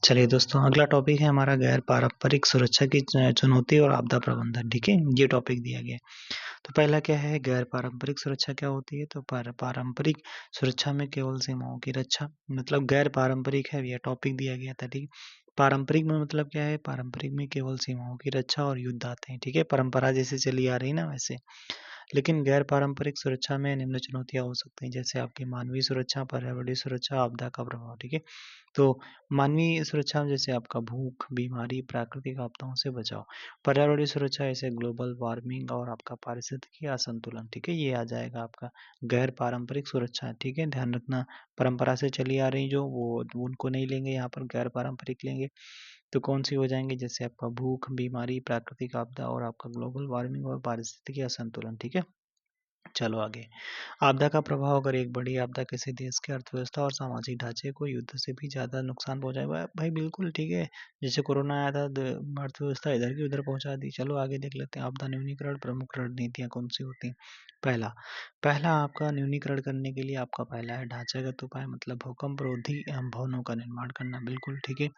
चलिए दोस्तों, अगला टॉपिक है हमारा गैर पारंपरिक सुरक्षा की चुनौती और आपदा प्रबंधन। ठीक है, ये टॉपिक दिया गया है। तो पहला क्या है, गैर पारंपरिक सुरक्षा क्या होती है? तो पारंपरिक सुरक्षा में केवल सीमाओं की रक्षा, मतलब गैर पारंपरिक है, यह टॉपिक दिया गया था। ठीक, पारंपरिक में मतलब क्या है? पारंपरिक में केवल सीमाओं की रक्षा और युद्ध आते हैं। ठीक है, परंपरा जैसे चली आ रही ना वैसे। लेकिन गैर पारंपरिक सुरक्षा में निम्न चुनौतियां हो सकती हैं, जैसे आपकी मानवीय सुरक्षा, पर्यावरणीय सुरक्षा, आपदा का प्रभाव। ठीक है, तो मानवीय सुरक्षा में जैसे आपका भूख, बीमारी, प्राकृतिक आपदाओं से बचाव। पर्यावरणीय सुरक्षा ऐसे ग्लोबल वार्मिंग और आपका पारिस्थितिकी असंतुलन। ठीक है, ये आ जाएगा आपका गैर पारंपरिक सुरक्षा। ठीक है, ध्यान रखना, परंपरा से चली आ रही जो वो उनको नहीं लेंगे, यहाँ पर गैर पारंपरिक लेंगे। तो कौन सी हो जाएंगे? जैसे आपका भूख, बीमारी, प्राकृतिक आपदा और आपका ग्लोबल वार्मिंग और पारिस्थितिकी असंतुलन। ठीक है, चलो आगे। आपदा का प्रभाव, अगर एक बड़ी आपदा किसी देश के अर्थव्यवस्था और सामाजिक ढांचे को युद्ध से भी ज़्यादा नुकसान पहुंचाए, भाई बिल्कुल ठीक है। जैसे कोरोना आया था, अर्थव्यवस्था इधर की उधर पहुंचा दी। चलो आगे देख लेते हैं, आपदा न्यूनीकरण प्रमुख रणनीतियाँ कौन सी होती हैं। पहला पहला आपका न्यूनीकरण करने के लिए आपका पहला है ढांचागत उपाय, मतलब भूकंप रोधी भवनों का निर्माण करना। बिल्कुल ठीक है,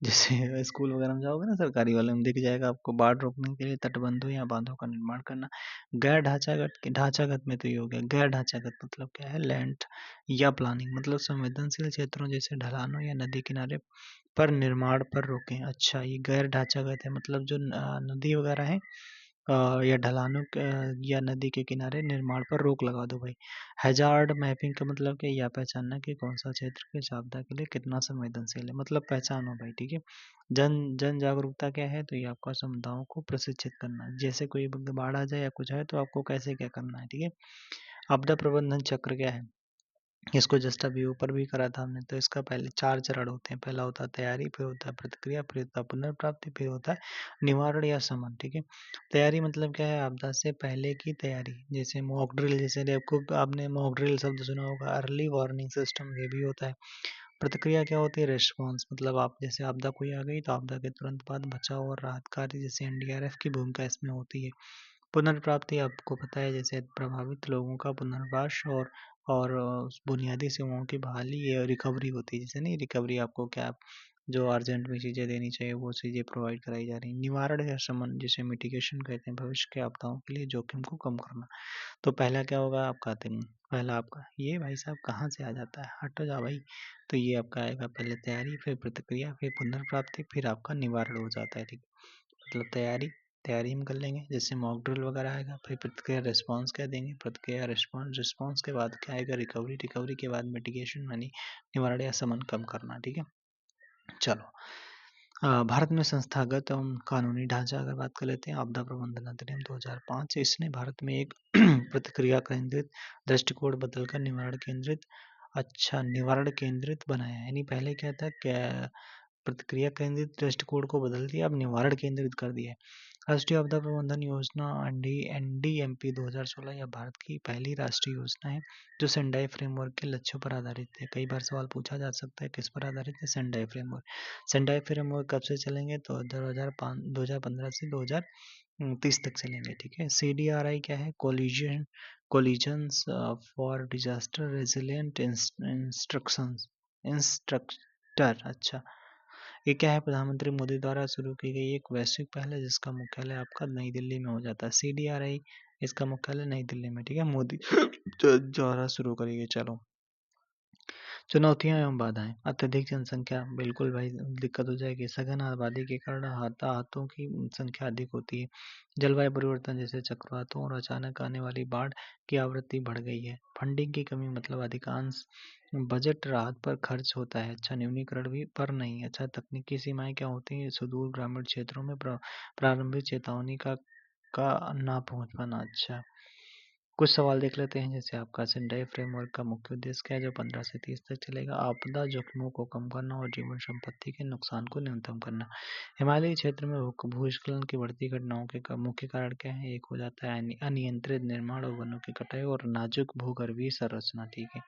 जैसे स्कूल वगैरह में जाओगे ना सरकारी वाले में, दिख जाएगा आपको, बाढ़ रोकने के लिए तटबंधों या बांधों का निर्माण करना। गैर ढांचागत में तो ये हो गया। गैर ढांचागत मतलब क्या है? लैंड या प्लानिंग, मतलब संवेदनशील क्षेत्रों जैसे ढलानों या नदी किनारे पर निर्माण पर रोकें। अच्छा, ये गैर ढांचागत है, मतलब जो नदी वगैरह है या ढलानों या नदी के किनारे निर्माण पर रोक लगा दो भाई। हैजार्ड मैपिंग का मतलब क्या? यह पहचानना कि कौन सा क्षेत्र किस आपदा के लिए कितना संवेदनशील है, मतलब पहचानो भाई। ठीक है, जन जागरूकता क्या है? तो ये आपका समुदायों को प्रशिक्षित करना, जैसे कोई बाढ़ आ जाए या कुछ है तो आपको कैसे क्या करना है। ठीक है, आपदा प्रबंधन चक्र क्या है? इसको जस्ट अभी ऊपर भी करा था हमने। तो इसका पहले 4 चरण होते हैं। पहला होता है तैयारी, फिर होता है प्रतिक्रिया, फिर होता है पुनर्प्राप्ति, फिर होता है निवारण या शमन। ठीक है, तैयारी मतलब क्या है? आपदा से पहले की तैयारी, जैसे मॉक ड्रिल, जैसे आपको आपने मॉक ड्रिल शब्द सुना होगा, अर्ली वार्निंग सिस्टम, ये भी होता है। प्रतिक्रिया क्या होती है? रिस्पॉन्स, मतलब आप जैसे आपदा कोई आ गई तो आपदा के तुरंत बाद बचाव और राहत कार्य, जैसे एनडीआरएफ की भूमिका इसमें होती है। पुनर्प्राप्ति आपको पता है, जैसे प्रभावित लोगों का पुनर्वास और बुनियादी सेवाओं की बहाली, ये रिकवरी होती है। जैसे नहीं, रिकवरी आपको क्या, जो अर्जेंट में चीज़ें देनी चाहिए वो चीज़ें प्रोवाइड कराई जा रही हैं। निवारण या शमन, जिसे मिटिगेशन कहते हैं, भविष्य के आपदाओं के लिए जोखिम को कम करना। तो पहला क्या होगा आपका? पहला आपका ये भाई साहब कहाँ से आ जाता है, हट जा भाई। तो ये आपका आएगा पहले तैयारी, फिर प्रतिक्रिया, फिर पुनर्प्राप्ति, फिर आपका निवारण हो जाता है। ठीक, मतलब तैयारी, तैयारी हम कर लेंगे, जैसे मॉक ड्रिल वगैरह आएगा, फिर प्रतिक्रिया रिस्पांस कह देंगे, प्रतिक्रिया रिस्पांस, रिस्पांस के बाद क्या आएगा? रिकवरी, रिकवरी के बाद मिटिगेशन यानी निवारण या शमन कम करना। ठीक है, चलो। भारत में संस्थागत एवं कानूनी ढांचा अगर बात कर लेते हैं, आपदा प्रबंधन अधिनियम 2005, इसने भारत में एक प्रतिक्रिया केंद्रित दृष्टिकोण बदलकर निवारण केंद्रित, अच्छा निवारण केंद्रित बनाया है। यानी पहले क्या था, क्या प्रतिक्रिया केंद्रित दृष्टिकोण को बदल दिया, अब निवारण केंद्रित कर दिया है। राष्ट्रीय आपदा प्रबंधन योजना एनडीएमपी 2016 यह भारत की पहली राष्ट्रीय योजना है जो सेंडाई फ्रेमवर्क के लक्ष्यों पर आधारित है। कई बार सवाल पूछा जा सकता है किस पर आधारित है? Sendai framework. सेंडाई फ्रेमवर्क कब से चलेंगे? तो 2015 से 2030 तक चलेंगे। ठीक है, CDRI क्या है? Collisions for disaster resilient instructor. अच्छा, ये क्या है? प्रधानमंत्री मोदी द्वारा शुरू की गई एक वैश्विक पहल है जिसका मुख्यालय आपका नई दिल्ली में हो जाता है। CDRI, इसका मुख्यालय नई दिल्ली में। ठीक है, मोदी द्वारा शुरू करी गई। चलो, चुनौतियां एवं बाधाएं। अत्यधिक जनसंख्या, बिल्कुल भाई दिक्कत हो जाएगी। सघन आबादी के कारण हाथों की संख्या अधिक होती है। जलवायु परिवर्तन, जैसे चक्रवातों और अचानक आने वाली बाढ़ की आवृत्ति बढ़ गई है। फंडिंग की कमी, मतलब अधिकांश बजट राहत पर खर्च होता है। अच्छा, न्यूनीकरण भी पर नहीं। अच्छा, तकनीकी सीमाएं क्या होती हैं? सुदूर ग्रामीण क्षेत्रों में प्रारंभिक चेतावनी का ना पहुंच पाना। अच्छा, कुछ सवाल देख लेते हैं, जैसे आपका सेंडाई फ्रेमवर्क का मुख्य उद्देश्य क्या है जो 15 से 30 तक चलेगा? आपदा जोखिमों को कम करना और जीवन संपत्ति के नुकसान को न्यूनतम करना। हिमालयी क्षेत्र में भूस्खलन की बढ़ती घटनाओं के मुख्य कारण क्या है? एक हो जाता है अनियंत्रित निर्माण और वनों की कटाई और नाजुक भूगर्भीय संरचना। ठीक है,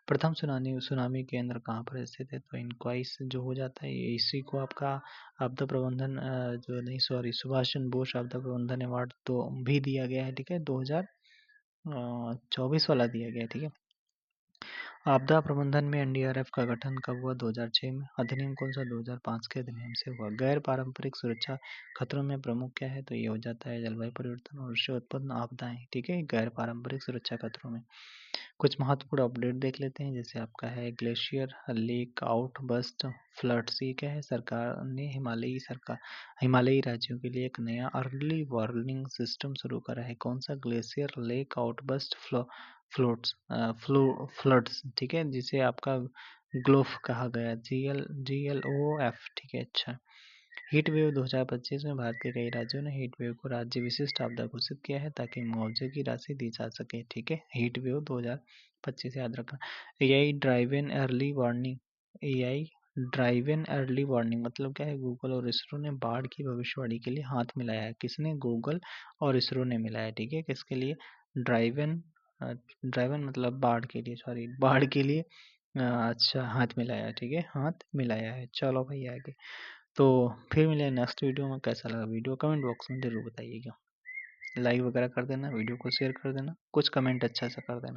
प्रथम सुनामी सुनामी केंद्र कहाँ पर स्थित है? तो इनक्वाइस जो हो जाता है, इसी को आपका आपदा प्रबंधन जो नहीं सॉरी सुभाष चंद्र बोस आपदा प्रबंधन अवार्ड तो भी दिया गया है। ठीक है, 2024 वाला दिया गया। ठीक है, आपदा प्रबंधन में एनडीआरएफ का गठन कब हुआ? 2006 में। अधिनियम कौन सा? 2005 के अधिनियम से हुआ। गैर पारंपरिक सुरक्षा खतरों में प्रमुख क्या है? तो ये हो जाता है जलवायु परिवर्तन और उससे उत्पन्न आपदाएं। ठीक है, गैर पारंपरिक सुरक्षा खतरों में कुछ महत्वपूर्ण अपडेट देख लेते हैं। जैसे आपका है glacier lake outburst floods. ये क्या है? सरकार ने हिमालयी राज्यों के लिए एक नया अर्ली वार्निंग सिस्टम शुरू करा है। कौन सा? Glacier lake outburst floods. ठीक है, जिसे आपका ग्लोफ कहा गया, GLOF। ठीक है, अच्छा। हीट वेव 2025 में भारत के कई राज्यों ने हीट वेव को राज्य विशिष्ट आपदा घोषित किया है ताकि मुआवजे की राशि दी जा सके। ठीक है, हीट वेव 2025 याद रखना। AI drive in early warning मतलब क्या है? गूगल और इसरो ने बाढ़ की भविष्यवाणी के लिए हाथ मिलाया है। किसने? गूगल और इसरो ने मिलाया है। ठीक है, किसके लिए? ड्राइव इन ड्राइव इन मतलब बाढ़ के लिए, सॉरी, बाढ़ के लिए। अच्छा, हाथ मिलाया है। ठीक है, हाथ मिलाया है। चलो भाई आगे। तो फिर मिले नेक्स्ट वीडियो में। कैसा लगा वीडियो कमेंट बॉक्स में जरूर बताइएगा। लाइक वगैरह कर देना, वीडियो को शेयर कर देना, कुछ कमेंट अच्छा सा कर देना।